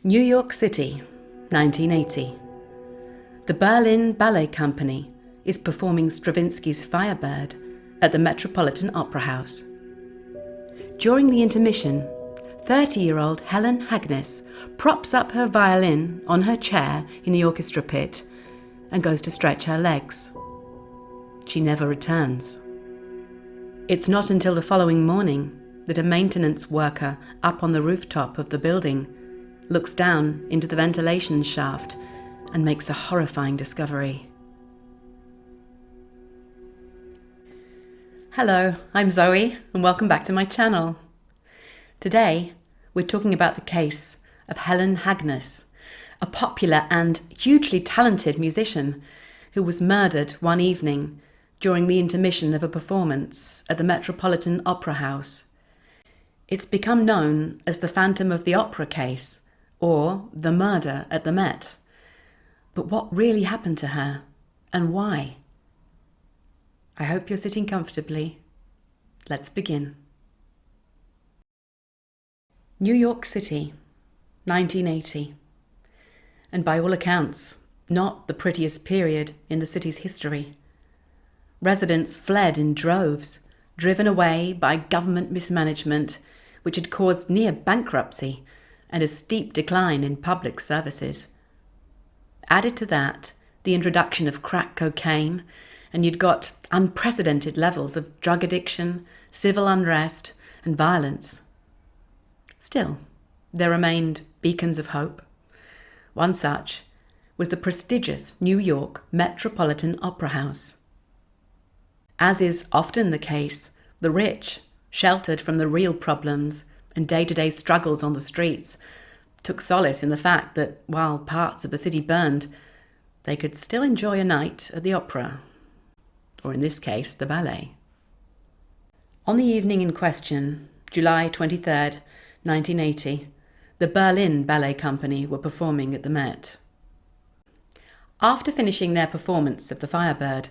New York City, 1980. The Berlin Ballet Co is performing Stravinsky's Firebird at the Metropolitan Opera House. During the intermission, 30-year-old Helen Hagnes props up her violin on her chair in the orchestra pit and goes to stretch her legs. She never returns. It's not until the following morning that a maintenance worker up on the rooftop of the building looks down into the ventilation shaft and makes a horrifying discovery. Hello, I'm Zoe and welcome back to my channel. Today we're talking about the case of Helen Hagnes, a popular and hugely talented musician who was murdered one evening during the intermission of a performance at the Metropolitan Opera House. It's become known as the Phantom of the Opera case, or the murder at the Met. But what really happened to her, and why? I hope you're sitting comfortably. Let's begin. New York City, 1980. And by all accounts, not the prettiest period in the city's history. Residents fled in droves, driven away by government mismanagement, which had caused near bankruptcy and a steep decline in public services. Added to that, the introduction of crack cocaine, and you'd got unprecedented levels of drug addiction, civil unrest, and violence. Still, there remained beacons of hope. One such was the prestigious New York Metropolitan Opera House. As is often the case, the rich, sheltered from the real problems and day-to-day struggles on the streets, took solace in the fact that while parts of the city burned, they could still enjoy a night at the opera, or in this case, the ballet. On the evening in question, July 23rd, 1980, the Berlin Ballet Co were performing at the Met. After finishing their performance of the Firebird,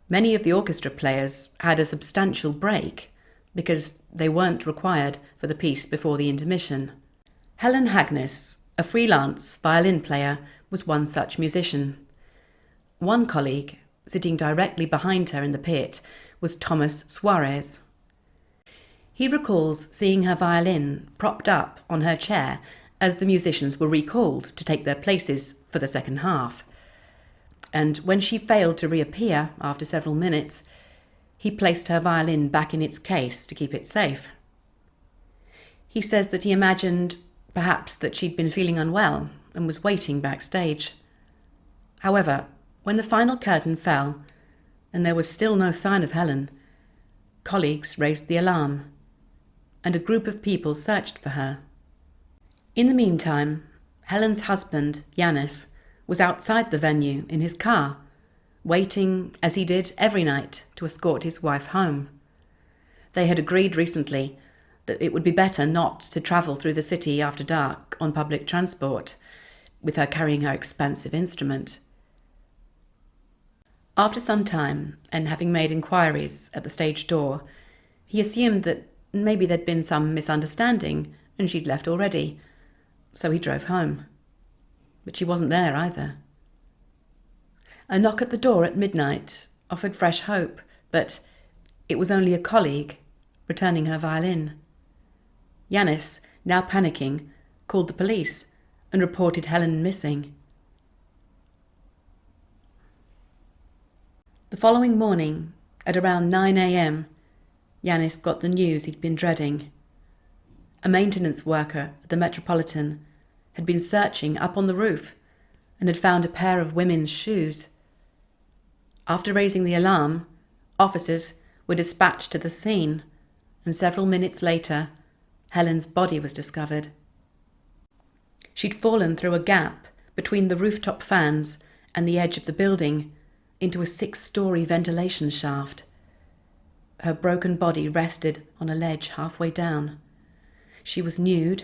many of the orchestra players had a substantial break because they weren't required for the piece before the intermission. Helen Hagnes, a freelance violin player, was one such musician. One colleague, sitting directly behind her in the pit, was Thomas Suarez. He recalls seeing her violin propped up on her chair as the musicians were recalled to take their places for the second half. And when she failed to reappear after several minutes, he placed her violin back in its case to keep it safe. He says that he imagined perhaps that she'd been feeling unwell and was waiting backstage. However, when the final curtain fell and there was still no sign of Helen, colleagues raised the alarm and a group of people searched for her. In the meantime, Helen's husband, Yanis, was outside the venue in his car, waiting, as he did every night, to escort his wife home. They had agreed recently that it would be better not to travel through the city after dark on public transport, with her carrying her expensive instrument. After some time, and having made inquiries at the stage door, he assumed that maybe there'd been some misunderstanding and she'd left already, so he drove home. But she wasn't there either. A knock at the door at midnight offered fresh hope, but it was only a colleague returning her violin. Yanis, now panicking, called the police and reported Helen missing. The following morning, at around 9 a.m, Yanis got the news he'd been dreading. A maintenance worker at the Metropolitan had been searching up on the roof and had found a pair of women's shoes. After raising the alarm, officers were dispatched to the scene, and several minutes later, Helen's body was discovered. She'd fallen through a gap between the rooftop fans and the edge of the building into a 6-story ventilation shaft. Her broken body rested on a ledge halfway down. She was nude,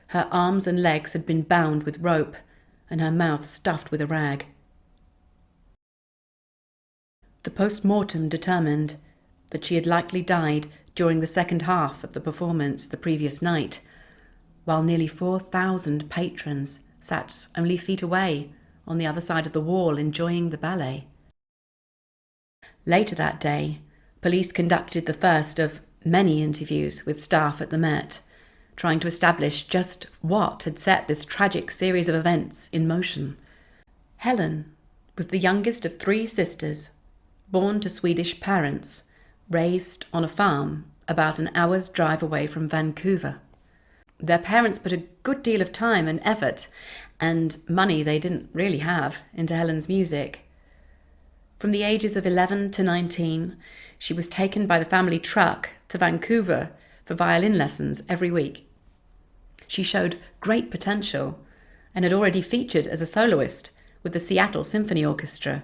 her arms and legs had been bound with rope, and her mouth stuffed with a rag. The post-mortem determined that she had likely died during the second half of the performance the previous night, while nearly 4,000 patrons sat only feet away on the other side of the wall enjoying the ballet. Later that day, police conducted the first of many interviews with staff at the Met, trying to establish just what had set this tragic series of events in motion. Helen was the youngest of 3 sisters, born to Swedish parents, raised on a farm about an hour's drive away from Vancouver. Their parents put a good deal of time and effort, and money they didn't really have, into Helen's music. From the ages of 11 to 19, she was taken by the family truck to Vancouver for violin lessons every week. She showed great potential and had already featured as a soloist with the Seattle Symphony Orchestra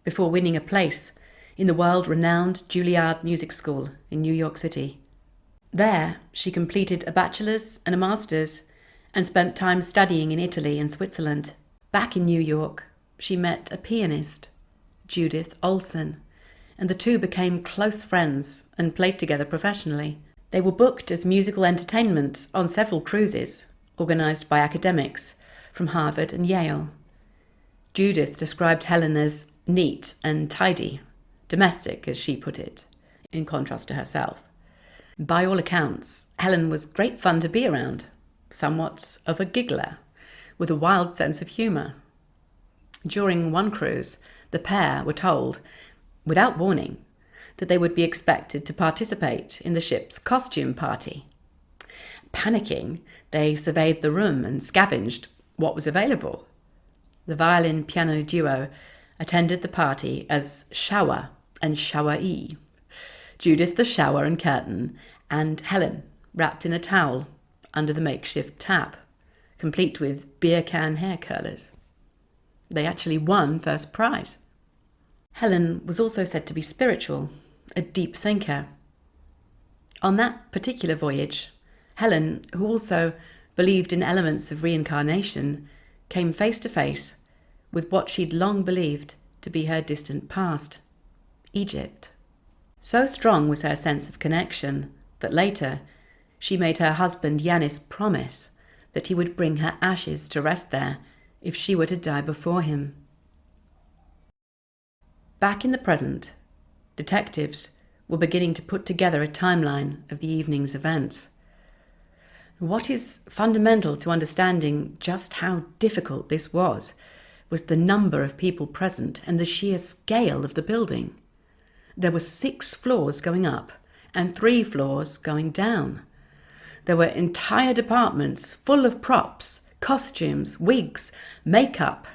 before winning a place in the world-renowned Juilliard Music School in New York City. There, she completed a bachelor's and a master's and spent time studying in Italy and Switzerland. Back in New York, she met a pianist, Judith Olson, and the two became close friends and played together professionally. They were booked as musical entertainment on several cruises, organised by academics from Harvard and Yale. Judith described Helen as neat and tidy, domestic, as she put it, in contrast to herself. By all accounts, Helen was great fun to be around, somewhat of a giggler, with a wild sense of humour. During one cruise, the pair were told, without warning, that they would be expected to participate in the ship's costume party. Panicking, they surveyed the room and scavenged what was available. The violin-piano duo attended the party as shower and showeree, Judith the shower and curtain, and Helen wrapped in a towel under the makeshift tap, complete with beer can hair curlers. They actually won first prize. Helen was also said to be spiritual, a deep thinker. On that particular voyage, Helen, who also believed in elements of reincarnation, came face to face with what she'd long believed to be her distant past, Egypt. So strong was her sense of connection that later she made her husband Yanis promise that he would bring her ashes to rest there if she were to die before him. Back in the present, detectives were beginning to put together a timeline of the evening's events. What is fundamental to understanding just how difficult this was the number of people present and the sheer scale of the building. There were 6 floors going up and 3 floors going down. There were entire departments full of props, costumes, wigs, makeup.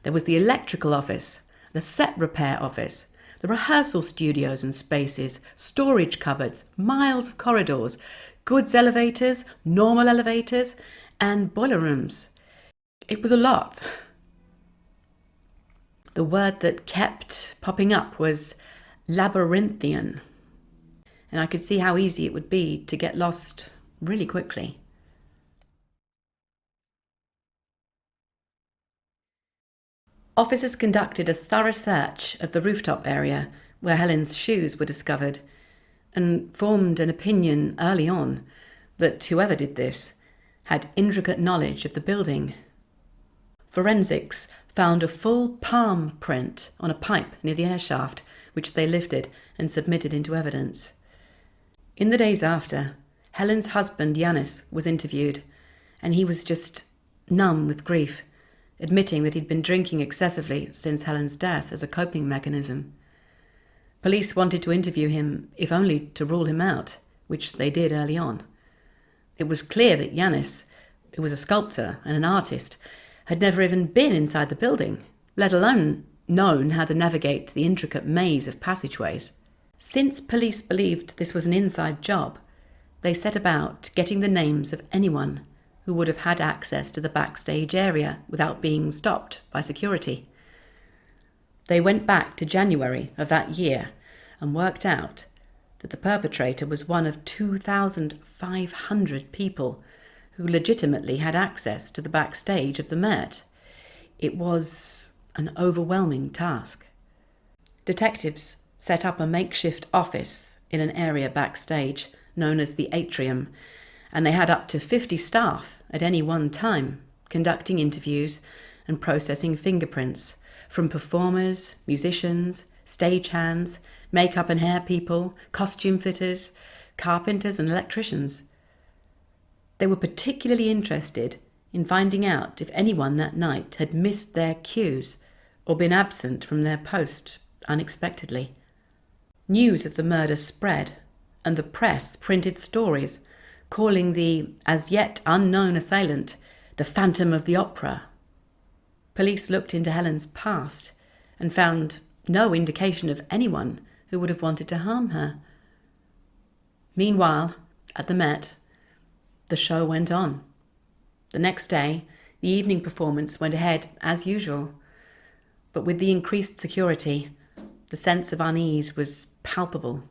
There was the electrical office, the set repair office, the rehearsal studios and spaces, storage cupboards, miles of corridors, goods elevators, normal elevators, and boiler rooms. It was a lot. The word that kept popping up was labyrinthian, and I could see how easy it would be to get lost really quickly. Officers conducted a thorough search of the rooftop area where Helen's shoes were discovered and formed an opinion early on that whoever did this had intricate knowledge of the building. Forensics found a full palm print on a pipe near the airshaft, which they lifted and submitted into evidence. In the days after, Helen's husband Yanis was interviewed, and he was just numb with grief, admitting that he'd been drinking excessively since Helen's death as a coping mechanism. Police wanted to interview him, if only to rule him out, which they did early on. It was clear that Yanis, who was a sculptor and an artist, had never even been inside the building, let alone known how to navigate the intricate maze of passageways. Since police believed this was an inside job, they set about getting the names of anyone who would have had access to the backstage area without being stopped by security. They went back to January of that year and worked out that the perpetrator was one of 2,500 people who legitimately had access to the backstage of the Met. It was an overwhelming task. Detectives set up a makeshift office in an area backstage known as the atrium and they had up to 50 staff at any one time, conducting interviews and processing fingerprints from performers, musicians, stagehands, makeup and hair people, costume fitters, carpenters and electricians. They were particularly interested in finding out if anyone that night had missed their cues or been absent from their post unexpectedly. News of the murder spread, and the press printed stories calling the as yet unknown assailant the Phantom of the Opera. Police looked into Helen's past and found no indication of anyone who would have wanted to harm her. Meanwhile, at the Met, the show went on. The next day, the evening performance went ahead as usual, but with the increased security, the sense of unease was palpable.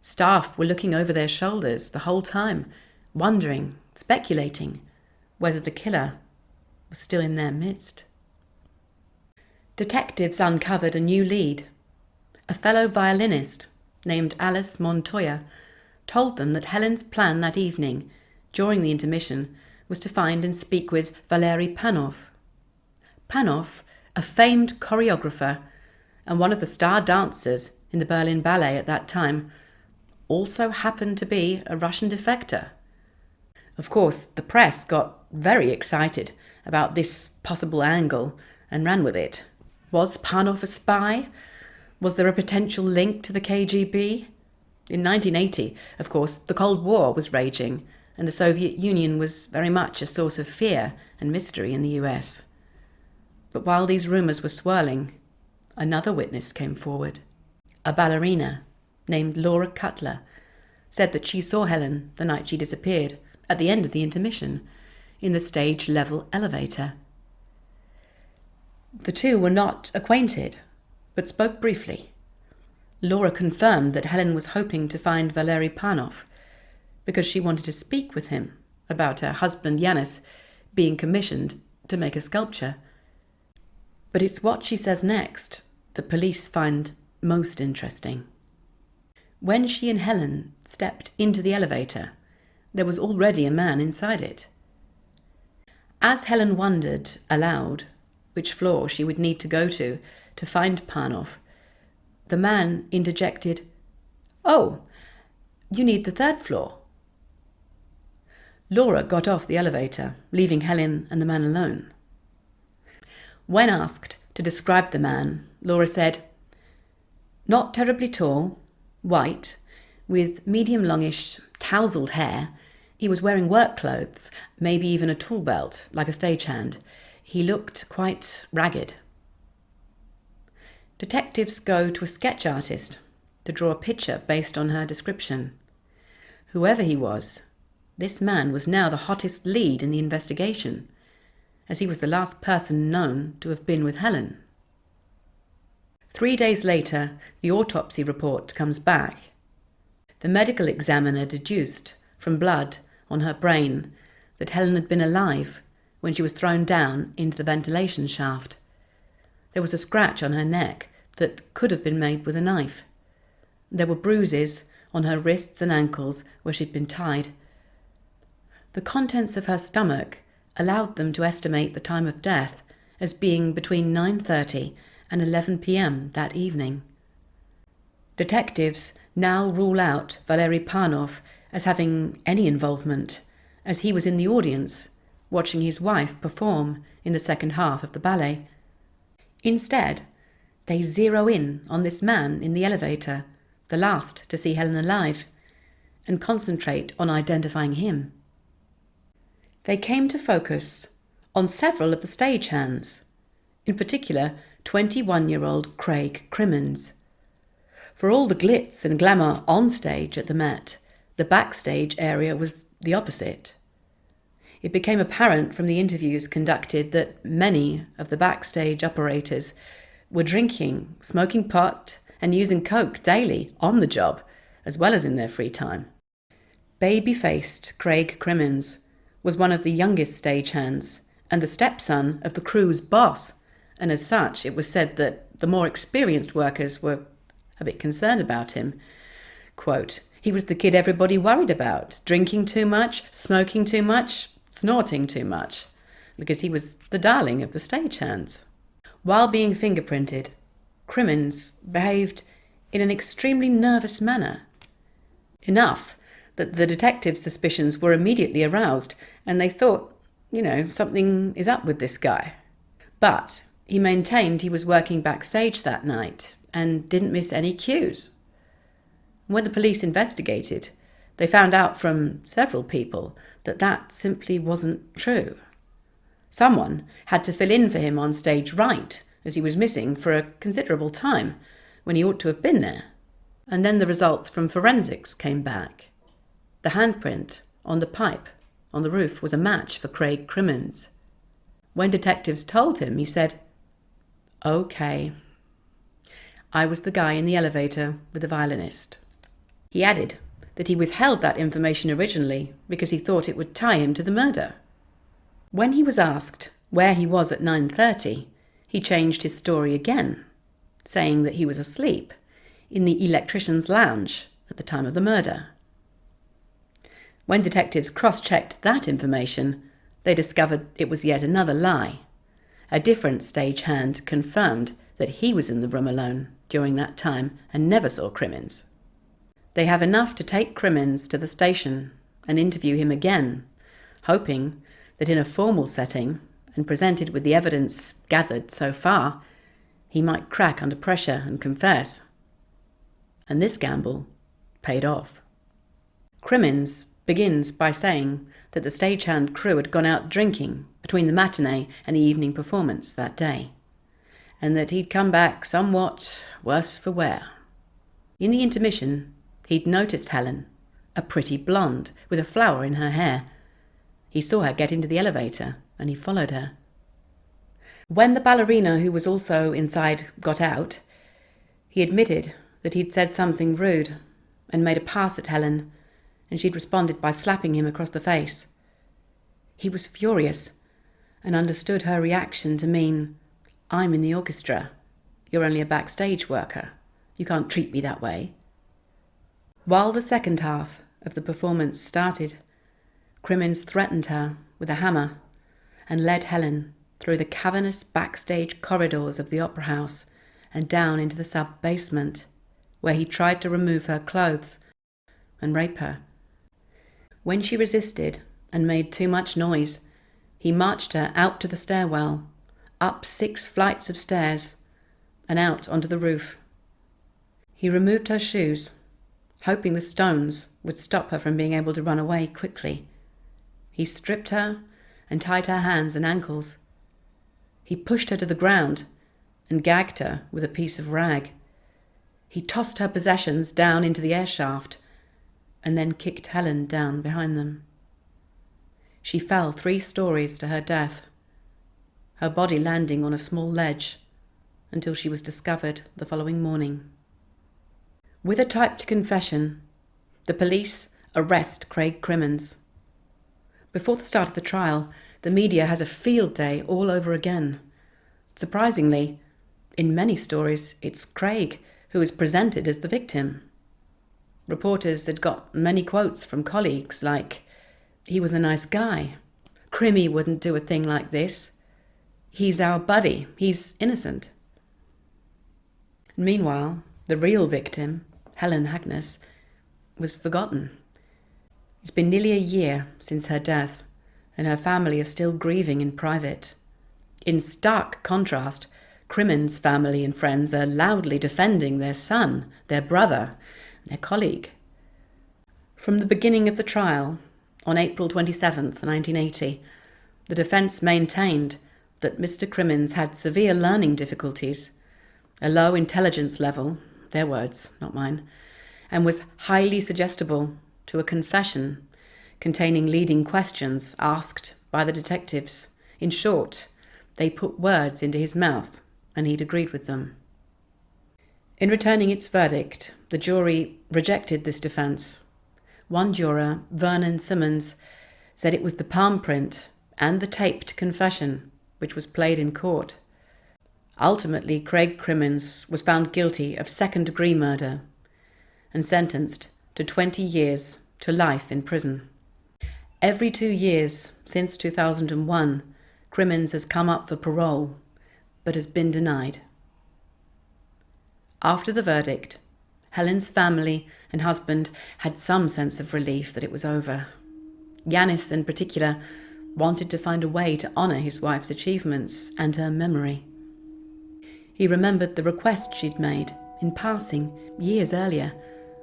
Staff were looking over their shoulders the whole time, wondering, speculating, whether the killer was still in their midst. Detectives uncovered a new lead. A fellow violinist named Alice Montoya told them that Helen's plan that evening, during the intermission, was to find and speak with Valery Panov. Panov, a famed choreographer and one of the star dancers in the Berlin Ballet at that time, also happened to be a Russian defector. Of course, the press got very excited about this possible angle and ran with it. Was Panov a spy? Was there a potential link to the KGB? In 1980, of course, the Cold War was raging, and the Soviet Union was very much a source of fear and mystery in the US. But while these rumours were swirling, another witness came forward. A ballerina named Laura Cutler said that she saw Helen the night she disappeared, at the end of the intermission, in the stage-level elevator. The two were not acquainted, but spoke briefly. Laura confirmed that Helen was hoping to find Valery Panov because she wanted to speak with him about her husband Yanis being commissioned to make a sculpture. But it's what she says next that police find most interesting. When she and Helen stepped into the elevator, there was already a man inside it. As Helen wondered aloud which floor she would need to go to find Panov, the man interjected, "Oh, you need the third floor." Laura got off the elevator, leaving Helen and the man alone. When asked to describe the man, Laura said, "Not terribly tall, white, with medium longish, tousled hair. He was wearing work clothes, maybe even a tool belt, like a stagehand. He looked quite ragged." Detectives go to a sketch artist to draw a picture based on her description. Whoever he was, this man was now the hottest lead in the investigation, as he was the last person known to have been with Helen. 3 days later, the autopsy report comes back. The medical examiner deduced from blood on her brain that Helen had been alive when she was thrown down into the ventilation shaft. There was a scratch on her neck that could have been made with a knife. There were bruises on her wrists and ankles where she'd been tied. The contents of her stomach allowed them to estimate the time of death as being between 9:30 and 11 p.m. that evening. Detectives now rule out Valery Panov as having any involvement, as he was in the audience watching his wife perform in the second half of the ballet. Instead, they zero in on this man in the elevator, the last to see Helen alive, and concentrate on identifying him. They came to focus on several of the stagehands, in particular 21-year-old Craig Crimmins. For all the glitz and glamour on stage at the Met, the backstage area was the opposite. It became apparent from the interviews conducted that many of the backstage operators were drinking, smoking pot, and using coke daily on the job, as well as in their free time. Baby-faced Craig Crimmins was one of the youngest stagehands and the stepson of the crew's boss, and as such it was said that the more experienced workers were a bit concerned about him. Quote, He was the kid everybody worried about, drinking too much, smoking too much, snorting too much, because he was the darling of the stagehands. While being fingerprinted, Crimmins behaved in an extremely nervous manner. Enough that the detectives' suspicions were immediately aroused, and they thought, something is up with this guy. But he maintained he was working backstage that night and didn't miss any cues. When the police investigated, they found out from several people that that simply wasn't true. Someone had to fill in for him on stage right, as he was missing for a considerable time, when he ought to have been there. And then the results from forensics came back. The handprint on the pipe on the roof was a match for Craig Crimmins. When detectives told him, he said, "Okay, I was the guy in the elevator with the violinist." He added that he withheld that information originally because he thought it would tie him to the murder. When he was asked where he was at 9:30, he changed his story again, saying that he was asleep in the electrician's lounge at the time of the murder. When detectives cross-checked that information, they discovered it was yet another lie. A different stagehand confirmed that he was in the room alone during that time and never saw Crimmins. They have enough to take Crimmins to the station and interview him again, hoping that in a formal setting and presented with the evidence gathered so far, he might crack under pressure and confess. And this gamble paid off. Crimmins begins by saying that the stagehand crew had gone out drinking between the matinee and the evening performance that day, and that he'd come back somewhat worse for wear. In the intermission, he'd noticed Helen, a pretty blonde with a flower in her hair. He saw her get into the elevator, and he followed her. When the ballerina who was also inside got out, he admitted that he'd said something rude and made a pass at Helen, and she'd responded by slapping him across the face. He was furious and understood her reaction to mean, "I'm in the orchestra. You're only a backstage worker. You can't treat me that way." While the second half of the performance started, Crimmins threatened her with a hammer and led Helen through the cavernous backstage corridors of the opera house and down into the sub-basement, where he tried to remove her clothes and rape her. When she resisted and made too much noise, he marched her out to the stairwell, up 6 flights of stairs, and out onto the roof. He removed her shoes, hoping the stones would stop her from being able to run away quickly. He stripped her and tied her hands and ankles. He pushed her to the ground and gagged her with a piece of rag. He tossed her possessions down into the air shaft and then kicked Helen down behind them. She fell 3 stories to her death, her body landing on a small ledge until she was discovered the following morning. With a typed confession, the police arrest Craig Crimmins. Before the start of the trial, the media has a field day all over again. Surprisingly, in many stories, it's Craig who is presented as the victim. Reporters had got many quotes from colleagues like, "He was a nice guy. Crimmy wouldn't do a thing like this. He's our buddy. He's innocent." Meanwhile, the real victim, Helen Hagnes, was forgotten. It's been nearly a year since her death, and her family is still grieving in private. In stark contrast, Crimmins' family and friends are loudly defending their son, their brother, their colleague. From the beginning of the trial, on April 27th, 1980, the defence maintained that Mr. Crimmins had severe learning difficulties, a low intelligence level, their words, not mine, and was highly suggestible to a confession containing leading questions asked by the detectives. In short, they put words into his mouth and he'd agreed with them. In returning its verdict, the jury rejected this defence. One juror, Vernon Simmons, said it was the palm print and the taped confession which was played in court. Ultimately, Craig Crimmins was found guilty of second-degree murder and sentenced to 20 years to life in prison. Every 2 years since 2001, Crimmins has come up for parole, but has been denied. After the verdict, Helen's family and husband had some sense of relief that it was over. Yanis, in particular, wanted to find a way to honour his wife's achievements and her memory. He remembered the request she'd made, in passing, years earlier,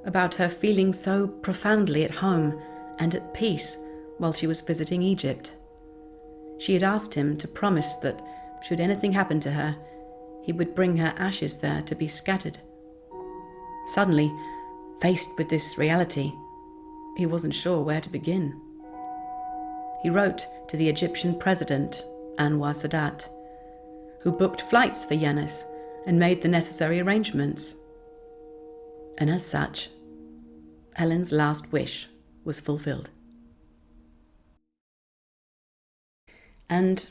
about her feeling so profoundly at home and at peace while she was visiting Egypt. She had asked him to promise that, should anything happen to her, he would bring her ashes there to be scattered. Suddenly, faced with this reality, he wasn't sure where to begin. He wrote to the Egyptian president, Anwar Sadat, who booked flights for Yanis and made the necessary arrangements. And as such, Helen's last wish was fulfilled. And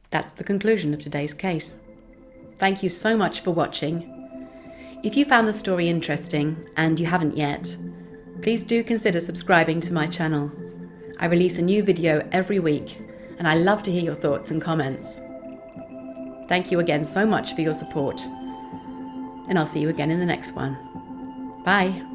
that's the conclusion of today's case. Thank you so much for watching. If you found the story interesting, and you haven't yet, please do consider subscribing to my channel. I release a new video every week, and I love to hear your thoughts and comments. Thank you again so much for your support, and I'll see you again in the next one. Bye.